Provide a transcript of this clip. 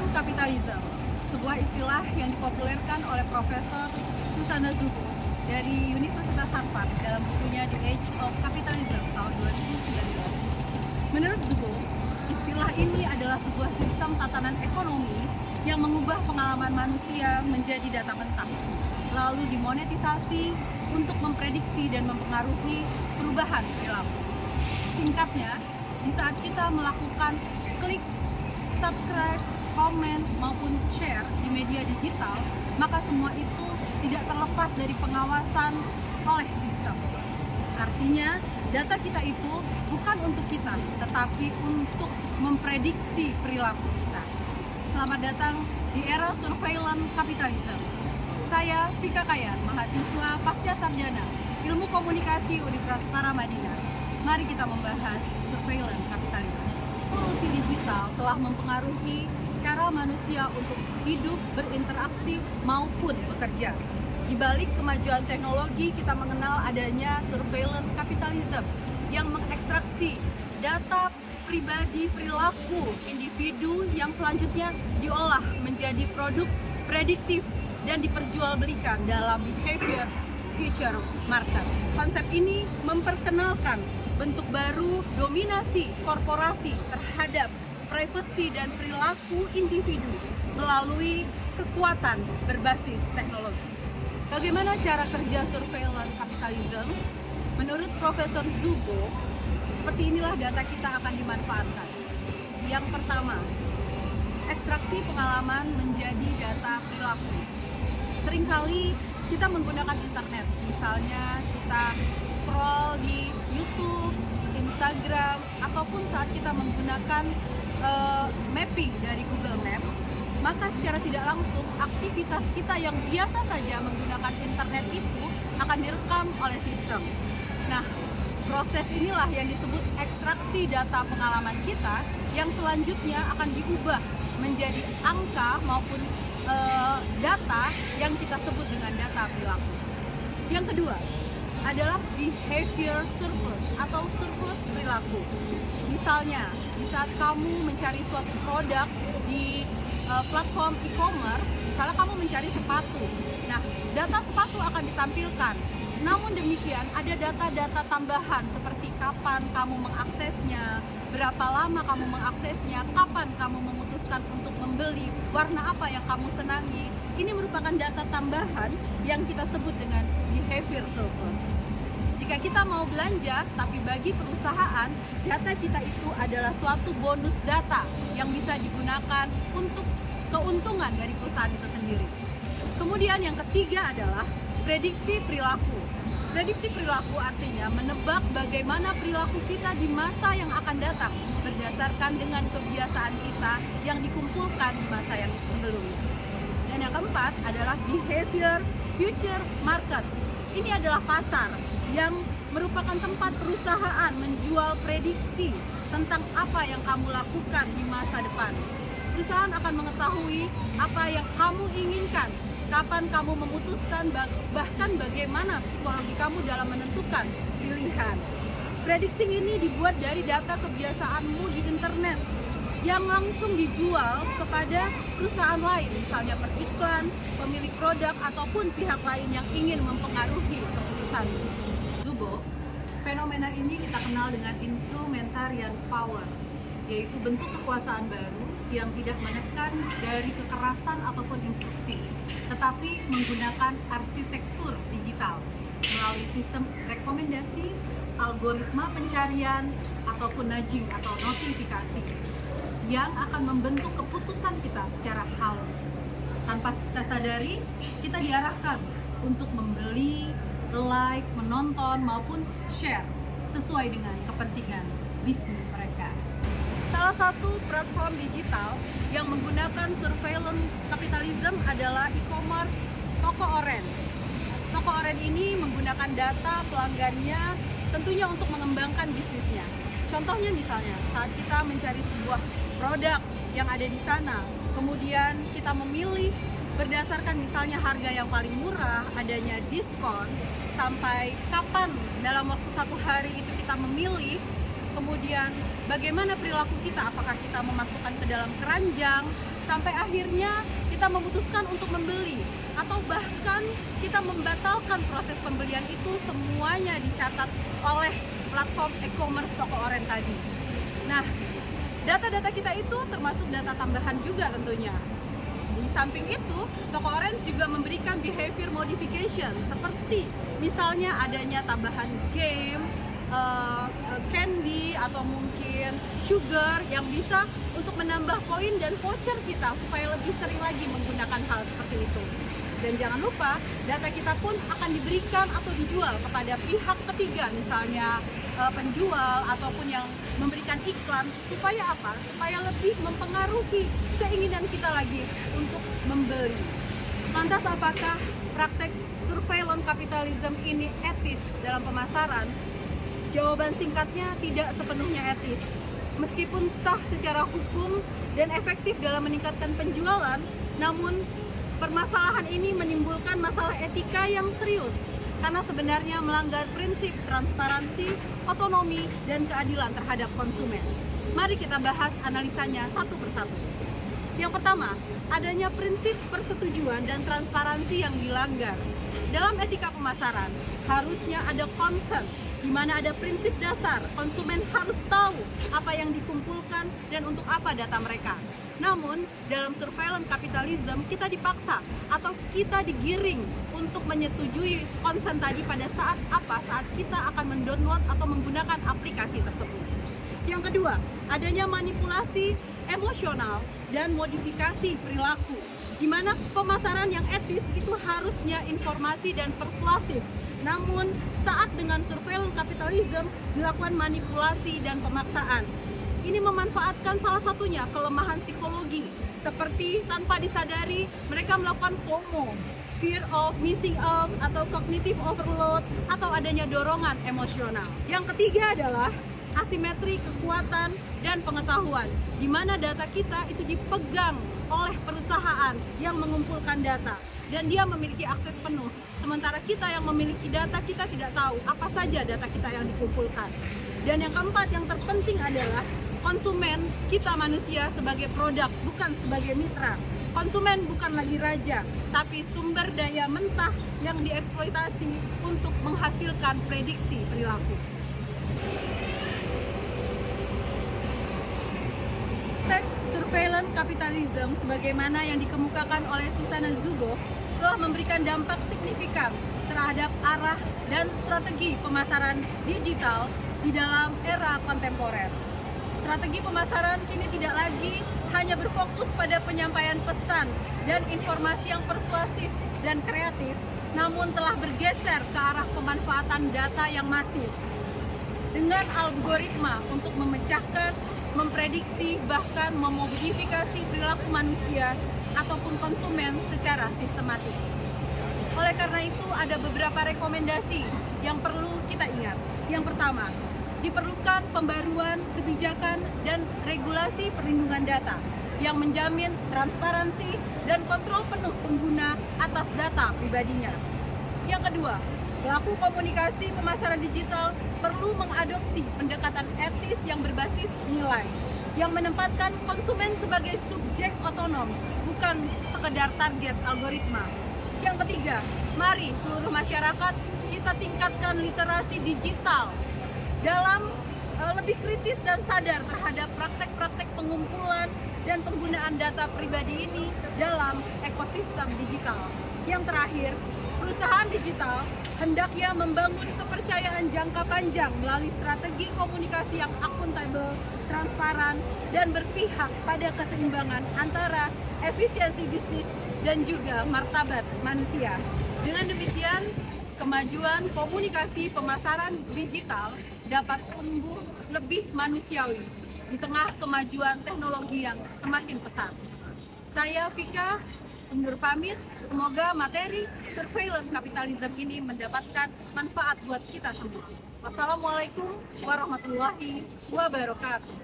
Surveillance Capitalism, sebuah istilah yang dipopulerkan oleh Profesor Susana Zubow dari Universitas Harvard dalam bukunya The Age of Capitalism tahun 2019. Menurut Zubow, istilah ini adalah sebuah sistem tatanan ekonomi yang mengubah pengalaman manusia menjadi data mentah, lalu dimonetisasi untuk memprediksi dan mempengaruhi perubahan perilaku. Singkatnya, di saat kita melakukan klik, subscribe, komen, maupun share di media digital, maka semua itu tidak terlepas dari pengawasan oleh sistem. Artinya, data kita itu bukan untuk kita, tetapi untuk memprediksi perilaku kita. Selamat datang di era Surveillance Capitalism. Saya Vika Kayan, mahasiswa pasca sarjana Ilmu Komunikasi Universitas Paramadina. Mari kita membahas Surveillance Capitalism. Revolusi digital telah mempengaruhi cara manusia untuk hidup, berinteraksi, maupun bekerja. Di balik kemajuan teknologi, kita mengenal adanya surveillance capitalism yang mengekstraksi data pribadi perilaku individu yang selanjutnya diolah menjadi produk prediktif dan diperjualbelikan dalam behavior future market. Konsep ini memperkenalkan bentuk baru dominasi korporasi terhadap privasi dan perilaku individu melalui kekuatan berbasis teknologi. Bagaimana cara kerja surveillance capitalism? Menurut Profesor Zubow, seperti inilah data kita akan dimanfaatkan. Yang pertama, ekstraksi pengalaman menjadi data perilaku. Seringkali kita menggunakan internet, misalnya kita scroll di YouTube, Instagram, ataupun saat kita menggunakan mapping dari Google Maps, maka secara tidak langsung aktivitas kita yang biasa saja menggunakan internet itu akan direkam oleh sistem. Nah, proses inilah yang disebut ekstraksi data pengalaman kita yang selanjutnya akan diubah menjadi angka maupun data yang kita sebut dengan data perilaku. Yang kedua adalah behavior surplus atau surplus perilaku. Misalnya, di saat kamu mencari suatu produk di platform e-commerce, misalnya kamu mencari sepatu. Nah, data sepatu akan ditampilkan. Namun demikian, ada data-data tambahan seperti kapan kamu mengaksesnya, berapa lama kamu mengaksesnya, kapan kamu memutuskan untuk membeli, warna apa yang kamu senangi. Ini merupakan data tambahan yang kita sebut dengan behavior surplus. Jika kita mau belanja, tapi bagi perusahaan, data kita itu adalah suatu bonus data yang bisa digunakan untuk keuntungan dari perusahaan itu sendiri. Kemudian yang ketiga adalah prediksi perilaku. Prediksi perilaku artinya menebak bagaimana perilaku kita di masa yang akan datang berdasarkan dengan kebiasaan kita yang dikumpulkan di masa yang sebelumnya. Dan yang keempat adalah behavior future market. Ini adalah pasar yang merupakan tempat perusahaan menjual prediksi tentang apa yang kamu lakukan di masa depan. Perusahaan akan mengetahui apa yang kamu inginkan, kapan kamu memutuskan, bahkan bagaimana psikologi kamu dalam menentukan pilihan. Prediksi ini dibuat dari data kebiasaanmu di internet yang langsung dijual kepada perusahaan lain, misalnya periklan, pemilik produk, ataupun pihak lain yang ingin mempengaruhi keputusan. Zubow, fenomena ini kita kenal dengan instrumentarian power, yaitu bentuk kekuasaan baru yang tidak menekan dari kekerasan ataupun instruksi, tetapi menggunakan arsitektur digital melalui sistem rekomendasi, algoritma pencarian, ataupun nudging atau notifikasi yang akan membentuk keputusan kita secara halus. Tanpa kita sadari, kita diarahkan untuk membeli, like, menonton, maupun share sesuai dengan kepentingan bisnis mereka. Salah satu platform digital yang menggunakan surveillance capitalism adalah e-commerce Toko Oren. Toko Oren ini menggunakan data pelanggannya tentunya untuk mengembangkan bisnisnya. Contohnya misalnya saat kita mencari sebuah produk yang ada di sana, kemudian kita memilih berdasarkan misalnya harga yang paling murah, adanya diskon, sampai kapan dalam waktu 1 hari itu kita memilih, kemudian bagaimana perilaku kita, apakah kita memasukkan ke dalam keranjang sampai akhirnya kita memutuskan untuk membeli, atau bahkan kita membatalkan proses pembelian itu, semuanya dicatat oleh platform e-commerce toko oren tadi. Nah, data-data kita itu termasuk data tambahan juga tentunya. Di samping itu, toko oren juga memberikan behavior modification, seperti misalnya adanya tambahan game, candy, atau mungkin sugar yang bisa untuk menambah poin dan voucher kita supaya lebih sering lagi menggunakan hal seperti itu. Dan jangan lupa, data kita pun akan diberikan atau dijual kepada pihak ketiga, misalnya penjual ataupun yang memberikan iklan, supaya apa? Supaya lebih mempengaruhi keinginan kita lagi untuk membeli. Lantas apakah praktek surveillance capitalism ini etis dalam pemasaran? Jawaban singkatnya, tidak sepenuhnya etis. Meskipun sah secara hukum dan efektif dalam meningkatkan penjualan, namun permasalahan ini menimbulkan masalah etika yang serius, karena sebenarnya melanggar prinsip transparansi, otonomi, dan keadilan terhadap konsumen. Mari kita bahas analisanya satu persatu. Yang pertama, adanya prinsip persetujuan dan transparansi yang dilanggar. Dalam etika pemasaran, harusnya ada consent, di mana ada prinsip dasar, konsumen harus tahu apa yang dikumpulkan dan untuk apa data mereka. Namun, dalam surveillance capitalism, kita dipaksa atau kita digiring untuk menyetujui konsen tadi pada saat apa? Saat kita akan mendownload atau menggunakan aplikasi tersebut. Yang kedua, adanya manipulasi emosional dan modifikasi perilaku, di mana pemasaran yang etis itu harusnya informasi dan persuasif. Namun, saat dengan surveillance capitalism dilakukan manipulasi dan pemaksaan. Ini memanfaatkan salah satunya kelemahan psikologi, seperti tanpa disadari mereka melakukan FOMO, fear of missing out, atau cognitive overload, atau adanya dorongan emosional. Yang ketiga adalah asimetri kekuatan dan pengetahuan, di mana data kita itu dipegang oleh perusahaan yang mengumpulkan data dan dia memiliki akses penuh. Sementara kita yang memiliki data, kita tidak tahu apa saja data kita yang dikumpulkan. Dan yang keempat, yang terpenting adalah konsumen kita manusia sebagai produk, bukan sebagai mitra. Konsumen bukan lagi raja, tapi sumber daya mentah yang dieksploitasi untuk menghasilkan prediksi perilaku. Surveillance capitalism sebagaimana yang dikemukakan oleh Susanna Zuboff telah memberikan dampak signifikan terhadap arah dan strategi pemasaran digital di dalam era kontemporer. Strategi pemasaran kini tidak lagi hanya berfokus pada penyampaian pesan dan informasi yang persuasif dan kreatif, namun telah bergeser ke arah pemanfaatan data yang masif dengan algoritma untuk memecahkan, memprediksi, bahkan memodifikasi perilaku manusia ataupun konsumen secara sistematis. Oleh karena itu, ada beberapa rekomendasi yang perlu kita ingat. Yang pertama, diperlukan pembaruan kebijakan dan regulasi perlindungan data yang menjamin transparansi dan kontrol penuh pengguna atas data pribadinya. Yang kedua, pelaku komunikasi pemasaran digital perlu mengadopsi pendekatan etis yang berbasis nilai, yang menempatkan konsumen sebagai subjek otonom, bukan sekedar target algoritma. Yang ketiga, mari seluruh masyarakat kita tingkatkan literasi digital dalam lebih kritis dan sadar terhadap praktek-praktek pengumpulan dan penggunaan data pribadi ini dalam ekosistem digital. Yang terakhir, perusahaan digital hendaknya membangun kepercayaan jangka panjang melalui strategi komunikasi yang akuntabel, transparan, dan berpihak pada keseimbangan antara efisiensi bisnis dan juga martabat manusia. Dengan demikian, kemajuan komunikasi pemasaran digital dapat tumbuh lebih manusiawi di tengah kemajuan teknologi yang semakin pesat. Saya Vika undur pamit, semoga materi surveillance capitalism ini mendapatkan manfaat buat kita semua. Wassalamualaikum warahmatullahi wabarakatuh.